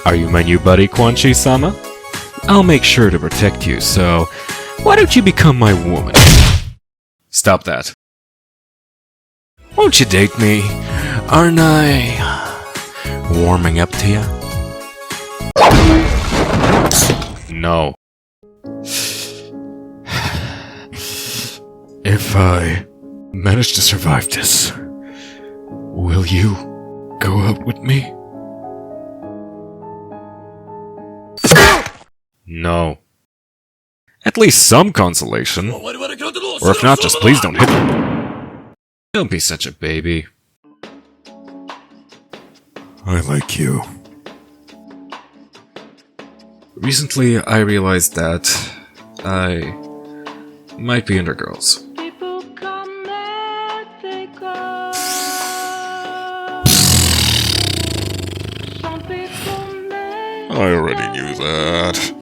Are you my new buddy, Quan-Chi-sama? I'll make sure to protect you, so why don't you become my woman? Stop that. Won't you date me? Aren't I warming up to you? No. If I manage to survive this, will you go out with me? No. At least some consolation. Or if not, just please don't hit me. Don't be such a baby. I like you. Recently, I realized that I might be into girls. I already knew that.